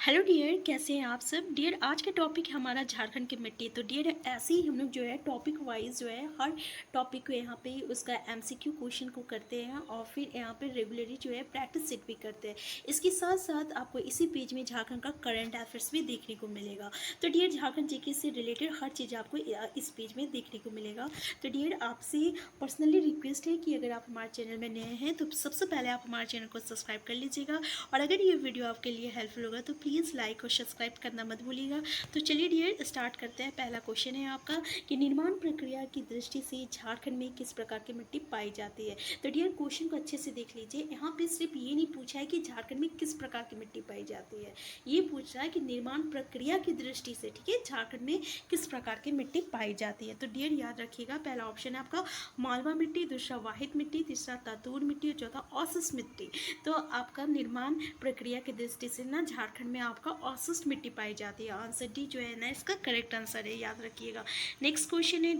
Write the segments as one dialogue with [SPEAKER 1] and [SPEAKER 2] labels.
[SPEAKER 1] Hello dear, कैसे हैं आप सब। डियर, आज का टॉपिक हमारा झारखंड की मिट्टी। तो डियर, ऐसे ही हम लोग जो है टॉपिक वाइज जो है हर टॉपिक को यहाँ पे उसका एमसीक्यू क्वेश्चन को करते हैं और फिर यहाँ पे रेगुलरली जो है प्रैक्टिस सेट भी करते हैं। इसके साथ साथ आपको इसी पेज में झारखंड का करंट अफेयर्स भी देखने को मिलेगा। तो डियर, झारखंड जीके से रिलेटेड हर चीज़ आपको इस पेज में देखने को मिलेगा। तो डियर, आपसे पर्सनली रिक्वेस्ट है कि अगर आप हमारे चैनल में नए हैं तो सबसे पहले आप हमारे चैनल को सब्सक्राइब कर लीजिएगा, और अगर ये वीडियो आपके लिए हेल्पफुल होगा तो प्लीज़ लाइक और सब्सक्राइब करना मत भूलिएगा। तो चलिए डियर, स्टार्ट करते हैं। पहला क्वेश्चन है आपका कि निर्माण प्रक्रिया की दृष्टि से झारखंड में किस प्रकार की मिट्टी पाई जाती है। तो डियर, क्वेश्चन को अच्छे से देख लीजिए। यहाँ पे सिर्फ ये नहीं पूछा है कि झारखंड में किस प्रकार की मिट्टी पाई जाती है, ये पूछ रहा है कि निर्माण प्रक्रिया की दृष्टि से, ठीक है, झारखंड में किस प्रकार की मिट्टी पाई जाती है। तो डियर याद रखिएगा, पहला ऑप्शन है आपका मालवा मिट्टी, दूसरा वाहिद मिट्टी, तीसरा तातूर मिट्टी और चौथा औसस मिट्टी। तो आपका निर्माण प्रक्रिया की दृष्टि से ना झारखंड में आपका औसत मिट्टी पाई जाती है। आंसर डी जो है ना इसका करेक्ट आंसर है, याद रखिएगा। नेक्स्ट क्वेश्चन है,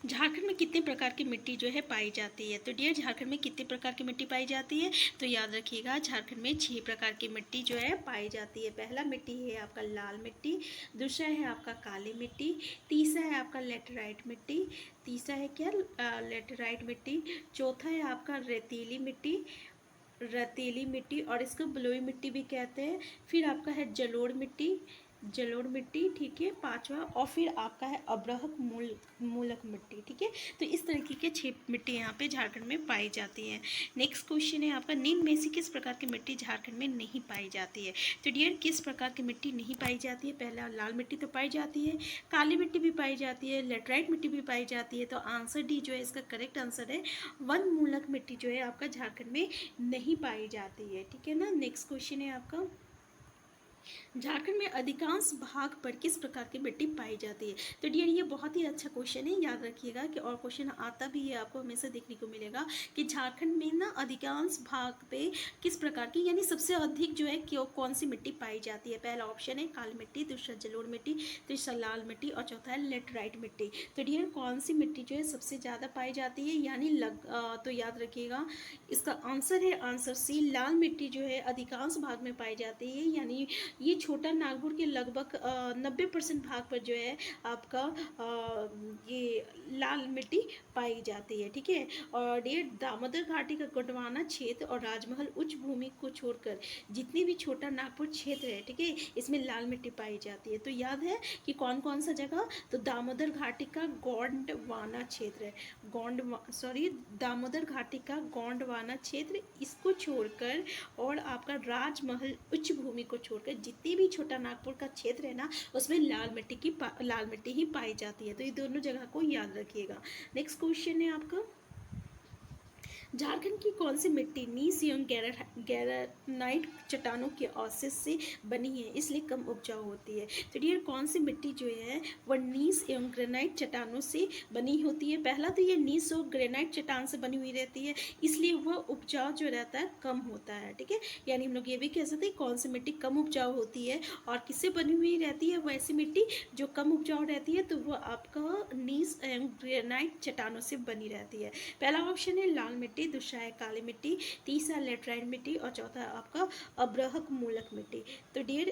[SPEAKER 1] झारखंड में कितने प्रकार की मिट्टी जो है पाई जाती है। तो डियर, झारखंड में कितने प्रकार की मिट्टी पाई जाती है। तो याद रखिएगा, झारखंड में 6 प्रकार की मिट्टी जो है पाई जाती है। पहला मिट्टी है आपका लाल मिट्टी, दूसरा है आपका काली मिट्टी, तीसरा है आपका लेटराइट मिट्टी, तीसरा है क्या लेटराइट मिट्टी, चौथा है आपका रेतीली मिट्टी और इसको बलुई मिट्टी भी कहते हैं। फिर आपका है जलोढ़ मिट्टी, ठीक है, पांचवा, और फिर आपका है अब्रहक मूलक मिट्टी, ठीक है। तो इस तरीके के 6 मिट्टी यहाँ पे झारखंड में पाई जाती है। नेक्स्ट क्वेश्चन है आपका, निम्न में से किस प्रकार की मिट्टी झारखंड में नहीं पाई जाती है। तो डियर, किस प्रकार की मिट्टी नहीं पाई जाती है। पहला लाल मिट्टी तो पाई जाती है, काली मिट्टी भी पाई जाती है, लेटराइट मिट्टी भी पाई जाती है। तो आंसर डी जो है इसका करेक्ट आंसर है। वन मूलक मिट्टी जो है आपका झारखंड में नहीं पाई जाती है, ठीक है ना। नेक्स्ट क्वेश्चन है आपका, झारखंड में अधिकांश भाग पर किस प्रकार की मिट्टी पाई जाती है। तो डियर, ये बहुत ही अच्छा क्वेश्चन है, याद रखिएगा कि और क्वेश्चन आता भी है, आपको हमेशा देखने को मिलेगा कि झारखंड में ना अधिकांश भाग पे किस प्रकार की, यानी सबसे अधिक जो है कौन सी मिट्टी पाई जाती है। पहला ऑप्शन है काली मिट्टी, दूसरा जलोढ़ मिट्टी, तीसरा लाल मिट्टी और चौथा है लेटराइट मिट्टी। तो डियर, कौन सी मिट्टी जो है सबसे ज़्यादा पाई जाती है, यानी तो याद रखिएगा इसका आंसर है आंसर सी, लाल मिट्टी जो है अधिकांश भाग में पाई जाती है। यानी ये छोटा नागपुर के लगभग 90% भाग पर जो है आपका ये लाल मिट्टी पाई जाती है, ठीक है। और ये दामोदर घाटी का गोंडवाना क्षेत्र और राजमहल उच्च भूमि को छोड़कर जितनी भी छोटा नागपुर क्षेत्र है, ठीक है, इसमें लाल मिट्टी पाई जाती है। तो याद है कि कौन कौन सा जगह, तो दामोदर घाटी का गोंडवाना क्षेत्र है, दामोदर घाटी का गोंडवाना क्षेत्र, इसको छोड़कर और आपका राजमहल उच्च भूमि को छोड़कर जितनी भी छोटा नागपुर का क्षेत्र है ना, उसमें लाल मिट्टी ही पाई जाती है। तो ये दोनों जगह को याद रखिएगा। नेक्स्ट क्वेश्चन है आपका, झारखंड की कौन सी मिट्टी नीस एवं ग्रेनाइट चट्टानों के अवशेष से बनी है, इसलिए कम उपजाऊ होती है। तो डियर, कौन सी मिट्टी जो है वह नीस एवं ग्रेनाइट चट्टानों से बनी होती है। पहला तो ये नीस और ग्रेनाइट चट्टान से बनी हुई रहती है, इसलिए वह उपजाऊ जो रहता है कम होता है, ठीक है। यानी हम लोग ये भी कह सकते हैं कौन सी मिट्टी कम उपजाऊ होती है और किससे बनी हुई रहती है, वैसी मिट्टी जो कम उपजाऊ रहती है तो वह आपका नीस एवं ग्रेनाइट चट्टानों से बनी रहती है। पहला ऑप्शन है लाल मिट्टी, दूसरा है काली मिट्टी, तीसरा लेटराइट मिट्टी और चौथा आपका अब्रहक मूलक मिट्टी। तो डियर,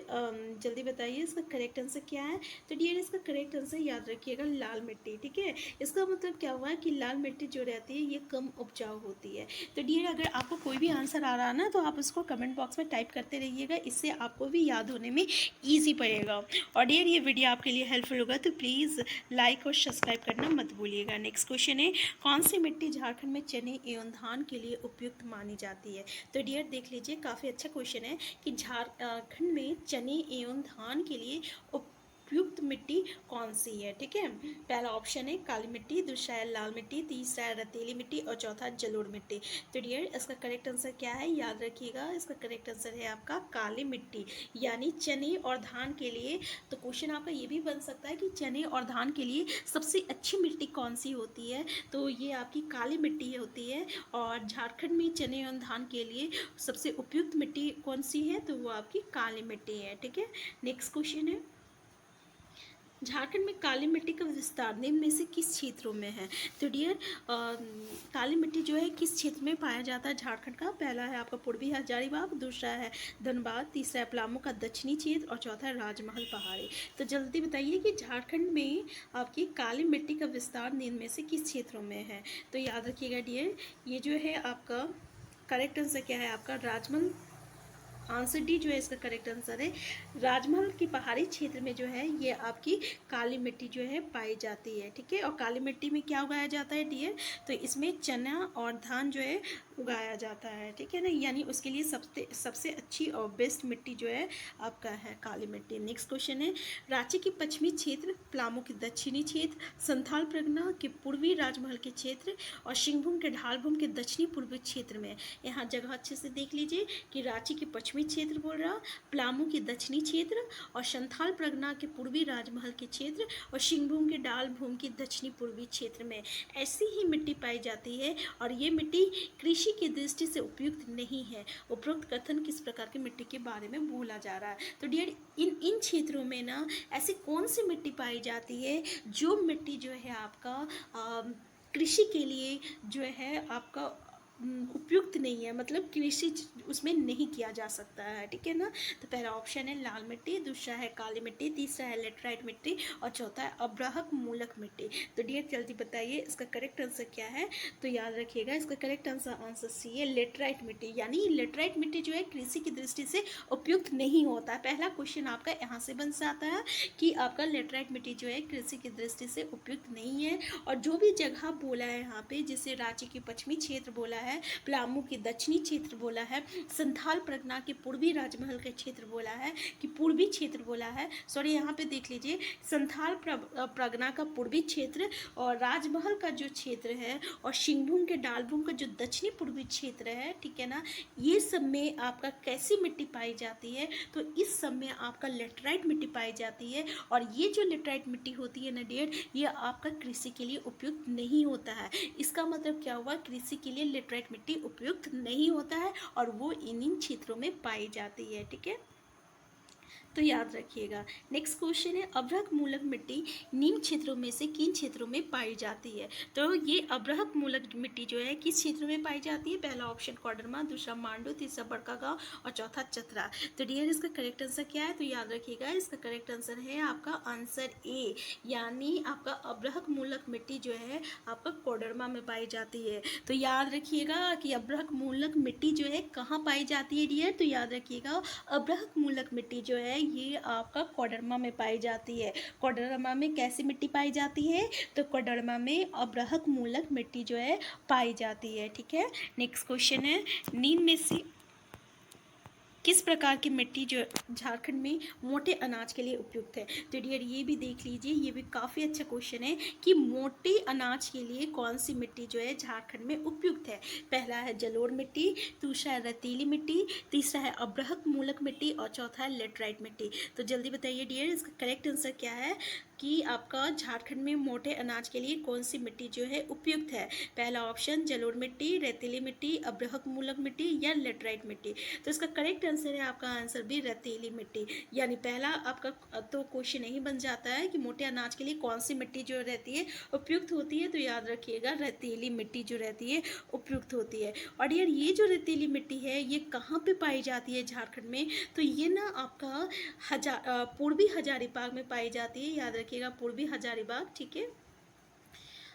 [SPEAKER 1] जल्दी बताइए इसका करेक्ट आंसर क्या है। तो डियर, इसका करेक्ट आंसर याद रखिएगा लाल मिट्टी, ठीक है। इसका मतलब क्या हुआ कि लाल मिट्टी जो रहती है ये कम उपजाऊ होती है। तो डियर, अगर आपको कोई भी आंसर आ रहा है ना तो आप उसको कमेंट बॉक्स में टाइप करते रहिएगा, इससे आपको भी याद होने में ईजी पड़ेगा। और डियर, ये वीडियो आपके लिए हेल्पफुल होगा तो प्लीज़ लाइक और सब्सक्राइब करना मत भूलिएगा। नेक्स्ट क्वेश्चन है, कौन सी मिट्टी झारखंड में चने एवं धान के लिए उपयुक्त मानी जाती है। तो डियर, देख लीजिए, काफ़ी अच्छा क्वेश्चन है कि झारखंड में चने एवं धान के लिए उपयुक्त मिट्टी कौन सी है, ठीक है। पहला ऑप्शन है काली मिट्टी, दूसरा है लाल मिट्टी, तीसरा है रेतीली मिट्टी और चौथा जलोढ़ मिट्टी। तो डियर, इसका करेक्ट आंसर क्या है, याद रखिएगा, इसका करेक्ट आंसर है आपका काली मिट्टी, यानी चने और धान के लिए। तो क्वेश्चन आपका ये भी बन सकता है कि चने और धान के लिए सबसे अच्छी मिट्टी कौन सी होती है, तो ये आपकी काली मिट्टी होती है। और झारखंड में चने और धान के लिए सबसे उपयुक्त मिट्टी कौन सी है, तो वो आपकी काली मिट्टी है, ठीक है। नेक्स्ट क्वेश्चन है, झारखंड में काली मिट्टी का विस्तार निम्न में से किस क्षेत्रों में है? तो डियर काली मिट्टी जो है किस क्षेत्र में पाया जाता है झारखंड का? पहला है आपका पूर्वी हजारीबाग, दूसरा है धनबाद, तीसरा है पलामू का दक्षिणी क्षेत्र और चौथा है राजमहल पहाड़ी। तो जल्दी बताइए कि झारखंड में आपकी काली मिट्टी का विस्तार निम्न में से किस क्षेत्रों में है? तो याद रखिएगा डियर, ये जो है आपका करेक्ट आंसर क्या है आपका? राजमहल। आंसर डी जो है इसका करेक्ट आंसर है। राजमहल की पहाड़ी क्षेत्र में जो है ये आपकी काली मिट्टी जो है पाई जाती है, ठीक है। और काली मिट्टी में क्या उगाया जाता है डियर? तो इसमें चना और धान जो है उगाया जाता है, ठीक है ना। यानी उसके लिए सबसे अच्छी और बेस्ट मिट्टी जो है आपका है काली मिट्टी। नेक्स्ट क्वेश्चन है, रांची के पश्चिमी क्षेत्र, पलामू के दक्षिणी क्षेत्र, संथाल परगना के पूर्वी राजमहल के क्षेत्र और सिंहभूम के ढालभूम के दक्षिणी पूर्वी क्षेत्र में। यहाँ जगह अच्छे से देख लीजिए कि रांची के पश्चिमी क्षेत्र बोल रहा, पलामू के दक्षिणी क्षेत्र और संथाल परगना के पूर्वी राजमहल के क्षेत्र और सिंहभूम के ढालभूम के दक्षिणी पूर्वी क्षेत्र में ऐसी ही मिट्टी पाई जाती है। और ये मिट्टी कृषि की दृष्टि से उपयुक्त नहीं है। उपरोक्त कथन किस प्रकार की मिट्टी के बारे में बोला जा रहा है? तो डियर इन क्षेत्रों में ना ऐसी कौन सी मिट्टी पाई जाती है जो मिट्टी जो है आपका कृषि के लिए जो है आपका उपयुक्त नहीं है, मतलब कृषि उसमें नहीं किया जा सकता है, ठीक है ना। तो पहला ऑप्शन है लाल मिट्टी, दूसरा है काली मिट्टी, तीसरा है लेटराइट मिट्टी और चौथा है अब्राहक मूलक मिट्टी। तो डियर जल्दी बताइए इसका करेक्ट आंसर क्या है? तो याद रखिएगा इसका करेक्ट आंसर सी है लेटराइट मिट्टी। यानी लेटराइट मिट्टी जो है कृषि की दृष्टि से उपयुक्त नहीं होता है। पहला क्वेश्चन आपका यहाँ से बन जाता है कि आपका लेटराइट मिट्टी जो है कृषि की दृष्टि से उपयुक्त नहीं है। और जो भी जगह बोला है यहाँ पे, जैसे रांची के पश्चिमी क्षेत्र बोला है, पलामू के दक्षिणी क्षेत्र बोला है, संथाल परगना के पूर्वी राजमहल के क्षेत्र बोला है कि पूर्वी क्षेत्र बोला है, सॉरी यहाँ पे देख लीजिए संथाल परगना का पूर्वी क्षेत्र और राजमहल का जो क्षेत्र है और सिंहभूम के ढालभूम का जो दक्षिणी पूर्वी क्षेत्र है, ठीक है ना। ये सब में आपका कैसी मिट्टी पाई जाती है? तो इस सब में आपका लेटराइट मिट्टी पाई जाती है। और ये जो लेटराइट मिट्टी होती है ना डियर, ये आपका कृषि के लिए उपयुक्त नहीं होता है। इसका मतलब क्या हुआ? कृषि के लिए लेटराइट मिट्टी उपयुक्त नहीं होता है और वो इन क्षेत्रों में पाई जाती है, ठीक है। तो याद रखिएगा। नेक्स्ट क्वेश्चन है, अब्रहक मूलक मिट्टी निम्न क्षेत्रों में से किन क्षेत्रों में पाई जाती है? तो ये अब्रहक मूलक मिट्टी जो है किस क्षेत्र में पाई जाती है? पहला ऑप्शन कोडरमा, दूसरा मांडू, तीसरा बड़कागांव और चौथा चतरा। तो डियर इसका करेक्ट आंसर क्या है? तो याद रखिएगा इसका करेक्ट आंसर है आपका आंसर ए, यानी आपका अब्रहक मूलक मिट्टी जो है आपका कोडरमा में पाई जाती है। तो याद रखिएगा कि अब्रहक मूलक मिट्टी जो है कहाँ पाई जाती है डियर? तो याद रखिएगा अब्रहक मूलक मिट्टी जो है ये आपका कोडरमा में पाई जाती है। कोडरमा में कैसी मिट्टी पाई जाती है? तो कोडरमा में अब्रहक मूलक मिट्टी जो है पाई जाती है, ठीक है। नेक्स्ट क्वेश्चन है, निम्न में से किस प्रकार की मिट्टी जो झारखंड में मोटे अनाज के लिए उपयुक्त है? तो डियर ये भी देख लीजिए, ये भी काफ़ी अच्छा क्वेश्चन है कि मोटे अनाज के लिए कौन सी मिट्टी जो है झारखंड में उपयुक्त है। पहला है जलोढ़ मिट्टी, दूसरा है रेतीली मिट्टी, तीसरा है अब्रहक मूलक मिट्टी और चौथा है लेटराइट मिट्टी। तो जल्दी बताइए डियर इसका करेक्ट आंसर क्या है कि आपका झारखंड में मोटे अनाज के लिए कौन सी मिट्टी जो है उपयुक्त है? पहला ऑप्शन जलोढ़ मिट्टी, रेतीली मिट्टी, अब्रहक मूलक मिट्टी या लेटराइट मिट्टी। तो इसका करेक्ट आंसर है आपका आंसर भी रेतीली मिट्टी। यानी पहला आपका तो क्वेश्चन यही बन जाता है कि मोटे अनाज के लिए कौन सी मिट्टी जो रहती है उपयुक्त होती है। तो याद रखिएगा रेतीली मिट्टी जो रहती है उपयुक्त होती है। और यार ये जो रेतीली मिट्टी है ये कहाँ पे पाई जाती है झारखंड में? तो ये ना आपका पूर्वी हजारीबाग में पाई जाती है। याद रखिएगा पूर्वी हजारीबाग, ठीक है,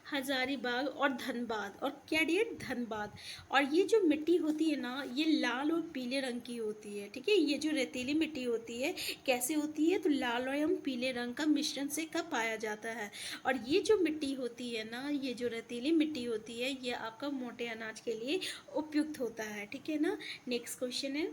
[SPEAKER 1] हजारीबाग और धनबाद। और क्या डियर? धनबाद। और ये जो मिट्टी होती है ना ये लाल और पीले रंग की होती है, ठीक है। ये जो रेतीली मिट्टी होती है कैसे होती है? तो लाल एवं पीले रंग का मिश्रण से कब पाया जाता है। और ये जो मिट्टी होती है ना, ये जो रेतीली मिट्टी होती है ये आपका मोटे अनाज के लिए उपयुक्त होता है, ठीक है ना। नेक्स्ट क्वेश्चन है,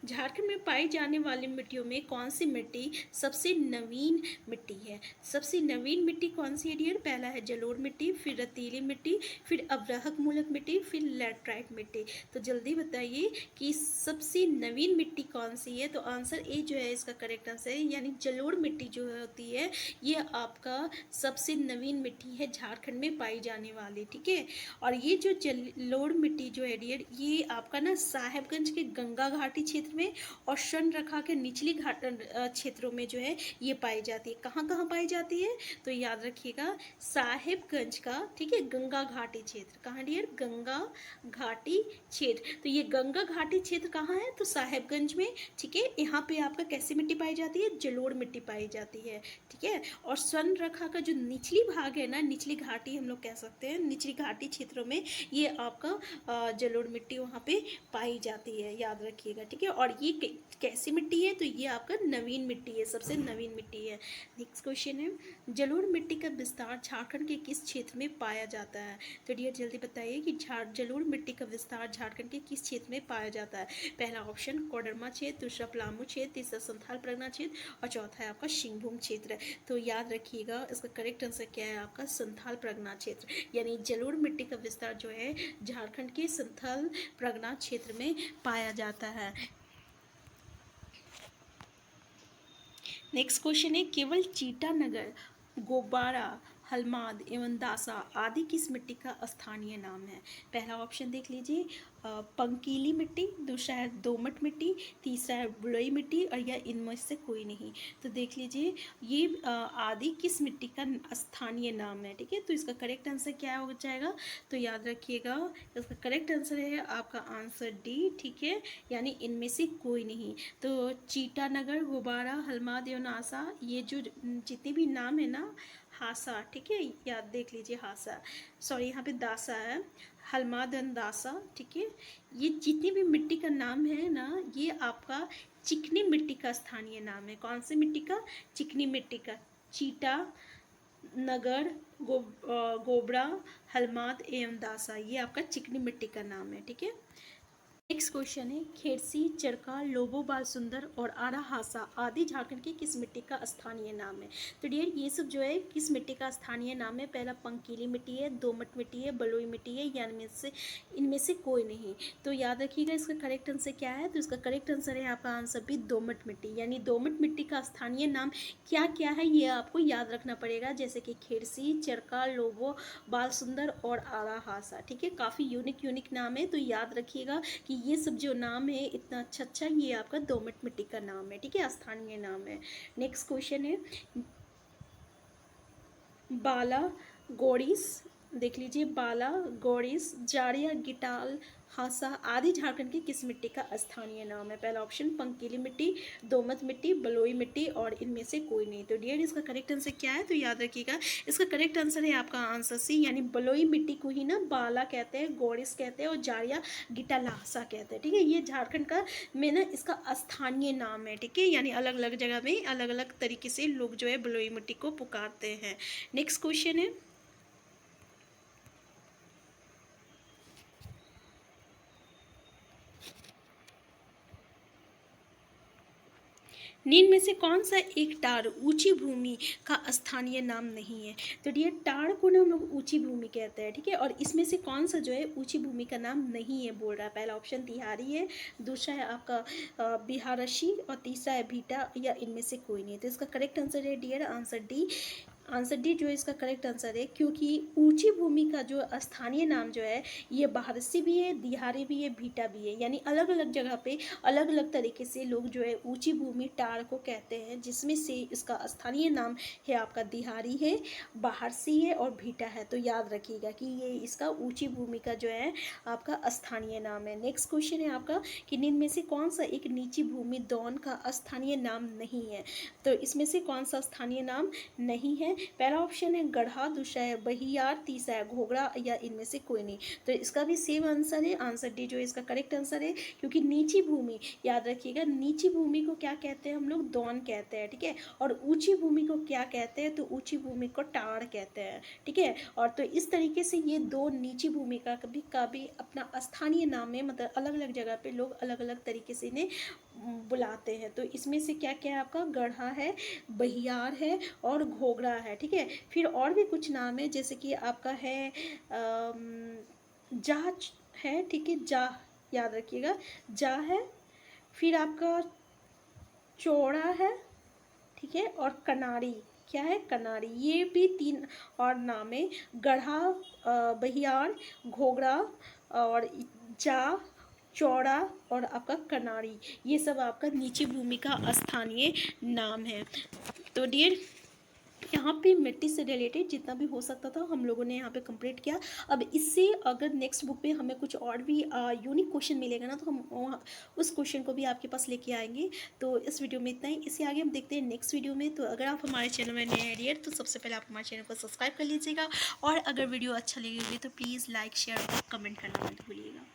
[SPEAKER 1] झारखंड में पाई जाने वाली मिट्टियों में कौन सी मिट्टी सबसे नवीन मिट्टी है? सबसे नवीन मिट्टी कौन सी है डियर? पहला है जलोढ़ मिट्टी, फिर रेतीली मिट्टी, फिर अब्रहक मूलक मिट्टी, फिर लेटराइट मिट्टी। तो जल्दी बताइए कि सबसे नवीन मिट्टी कौन सी है? तो आंसर ए जो है इसका करेक्ट आंसर है, यानी जलोढ़ मिट्टी जो होती है ये आपका सबसे नवीन मिट्टी है झारखंड में पाई जाने वाली, ठीक है। और ये जो जलोढ़ मिट्टी जो है डियर ये आपका ना साहेबगंज के गंगा घाटी क्षेत्र क्षेत्र में और स्वर्णरेखा के निचली घाट क्षेत्रों में जो है ये पाई जाती है। कहाँ कहाँ पाई जाती है? तो याद रखिएगा साहेबगंज का, ठीक है, गंगा घाटी क्षेत्र। कहाँ डियर? गंगा घाटी क्षेत्र। तो ये गंगा घाटी क्षेत्र कहाँ है? तो साहेबगंज में, ठीक है। यहाँ पे आपका कैसी मिट्टी पाई जाती है? जलोढ़ मिट्टी पाई जाती है, ठीक है। और स्वर्णरेखा का जो निचली भाग है ना, निचली घाटी हम लोग कह सकते हैं, निचली घाटी क्षेत्रों में ये आपका जलोढ़ मिट्टी वहाँ पे पाई जाती है, याद रखिएगा, ठीक है। और ये कैसी मिट्टी है? तो ये आपका नवीन मिट्टी है, सबसे नवीन मिट्टी है। नेक्स्ट क्वेश्चन है, जलोढ़ मिट्टी का विस्तार झारखंड के किस क्षेत्र में पाया जाता है? तो डियर जल्दी बताइए कि जलोढ़ मिट्टी का विस्तार झारखंड के किस क्षेत्र में पाया जाता है? पहला ऑप्शन कोडरमा क्षेत्र, दूसरा पलामू क्षेत्र, तीसरा संथाल परगना क्षेत्र और चौथा है आपका सिंहभूम क्षेत्र। तो याद रखिएगा इसका करेक्ट आंसर क्या है आपका? संथाल परगना क्षेत्र। यानी जलोढ़ मिट्टी का विस्तार जो है झारखंड के संथाल परगना क्षेत्र में पाया जाता है। नेक्स्ट क्वेश्चन है, केवल चीटानगर, गोबारा, हलमाद एवं दासा आदि किस मिट्टी का स्थानीय नाम है? पहला ऑप्शन देख लीजिए, पंकीली मिट्टी, दूसरा है दोमट मिट्टी, तीसरा है बलुई मिट्टी और या इनमें से कोई नहीं। तो देख लीजिए ये आदि किस मिट्टी का स्थानीय नाम है, ठीक है। तो इसका करेक्ट आंसर क्या हो जाएगा? तो याद रखिएगा इसका करेक्ट आंसर है आपका आंसर डी, ठीक है, यानी इनमें से कोई नहीं। तो चीटानगर, गोबारा, हलमाद एवं आसा, ये जो जितने भी नाम है ना, हासा, ठीक है, याद देख लीजिए हासा, सॉरी यहाँ पे दासा है, हलमाद एंड दासा, ठीक है, ये जितनी भी मिट्टी का नाम है ना, ये आपका चिकनी मिट्टी का स्थानीय नाम है। कौन सी मिट्टी का? चिकनी मिट्टी का। चीटा नगर, गोबरा, हलमाद एवं दासा, ये आपका चिकनी मिट्टी का नाम है, ठीक है। नेक्स्ट क्वेश्चन है, खेरसी, चरका, लोबो बाल सुंदर और आरा हासा आदि झारखंड की किस मिट्टी का स्थानीय नाम है? तो डियर ये सब जो है किस मिट्टी का स्थानीय नाम है? पहला पंकीली मिट्टी है, दोमट मिट्टी है, बलुई मिट्टी है, या इनमें से कोई नहीं। तो याद रखिएगा इसका करेक्ट आंसर क्या है? तो इसका करेक्ट आंसर है आपका आंसर भी दोमट मिट्टी। यानी दोमट मिट्टी का स्थानीय नाम क्या क्या है ये आपको याद रखना पड़ेगा, जैसे कि खेरसी, चरका, लोबो बाल सुंदर और आरा हासा, ठीक है। काफ़ी यूनिक नाम है, तो याद रखिएगा कि ये सब जो नाम है इतना अच्छा ये आपका दोमट मिट्टी का नाम है, ठीक है, स्थानीय नाम है। नेक्स्ट क्वेश्चन है, बाला गौड़ीस, देख लीजिए बाला गौड़ीस, जाड़िया, गिटाल, हासा आदि झारखंड की किस मिट्टी का स्थानीय नाम है? पहला ऑप्शन पंकीली मिट्टी, दोमट मिट्टी, बलुई मिट्टी और इनमें से कोई नहीं। तो डियर इसका करेक्ट आंसर क्या है? तो याद रखिएगा इसका करेक्ट आंसर है आपका आंसर सी, यानी बलुई मिट्टी को ही ना बाला कहते हैं, गौड़िस कहते हैं और जाड़िया गिटालासा कहते हैं, ठीक है। ये झारखंड का में ना इसका स्थानीय नाम है, ठीक है, यानी अलग अलग जगह में अलग अलग तरीके से लोग जो है बलुई मिट्टी को पुकारते हैं। नेक्स्ट क्वेश्चन है, निम्न में से कौन सा एक टार ऊंची भूमि का स्थानीय नाम नहीं है? तो डियर टार को ना हम लोग ऊंची भूमि कहते हैं, ठीक है, और इसमें से कौन सा जो है ऊंची भूमि का नाम नहीं है बोल रहा है? पहला ऑप्शन तिहारी है, दूसरा है आपका बिहारशी और तीसरा है भीटा, या इनमें से कोई नहीं है। तो इसका करेक्ट आंसर है dear answer D, answer D जो इसका करेक्ट आंसर है, क्योंकि ऊंची भूमि का जो स्थानीय नाम जो है ये बाहरसी भी है, दिहारी भी है, भीटा भी है, यानी अलग अलग जगह पे अलग अलग तरीके से लोग जो है ऊंची भूमि टार को कहते हैं, जिसमें से इसका स्थानीय नाम है आपका दिहारी है, बाहरसी है और भीटा है। तो याद रखिएगा कि ये इसका ऊंची भूमि का जो है आपका स्थानीय नाम है। नेक्स्ट क्वेश्चन है आपका कि निम्न में से कौन सा एक नीची भूमि दौन का स्थानीय नाम नहीं है? तो इसमें से कौन सा स्थानीय नाम नहीं है? पहला ऑप्शन है गढ़ा, दूसरा है बहियार, तीसरा है घोगरा, या इनमें से कोई नहीं। तो इसका भी सेम आंसर है, आंसर डी जो इसका करेक्ट आंसर है, क्योंकि नीची भूमि, याद रखिएगा नीची भूमि को क्या कहते हैं हम लोग? दौन कहते हैं, ठीक है, और ऊंची भूमि को क्या कहते हैं? तो ऊंची भूमि को टाड़ कहते हैं, ठीक है। और तो इस तरीके से ये दो नीची भूमि का कभी अपना स्थानीय नाम है, मतलब अलग अलग जगह पे लोग अलग अलग तरीके से इन्हें बुलाते हैं। तो इसमें से क्या क्या है आपका? गढ़ा है, बहियार है और घोगरा है, ठीक है। फिर और भी कुछ नाम है, जैसे कि आपका है जा है, ठीक है, जा, याद रखिएगा जा है, फिर आपका चौड़ा है, ठीक है, और कनारी, क्या है? कनारी, ये भी तीन और नाम है, गढ़ा, बहियार, घोगरा और जा, चौड़ा और आपका कनारी, ये सब आपका नीची भूमि का स्थानीय नाम है। तो डियर, यहाँ पे मिट्टी से रिलेटेड जितना भी हो सकता था हम लोगों ने यहाँ पे कंप्लीट किया। अब इससे अगर नेक्स्ट बुक में हमें कुछ और भी यूनिक क्वेश्चन मिलेगा ना, तो हम उस क्वेश्चन को भी आपके पास लेके आएंगे। तो इस वीडियो में इतना ही, इससे आगे हम देखते हैं नेक्स्ट वीडियो में। तो अगर आप हमारे चैनल में नए हैं डियर, तो सबसे पहले आप हमारे चैनल को सब्सक्राइब कर लीजिएगा, और अगर वीडियो अच्छा लगेगी तो प्लीज़ लाइक शेयर और कमेंट करना मत भूलिएगा।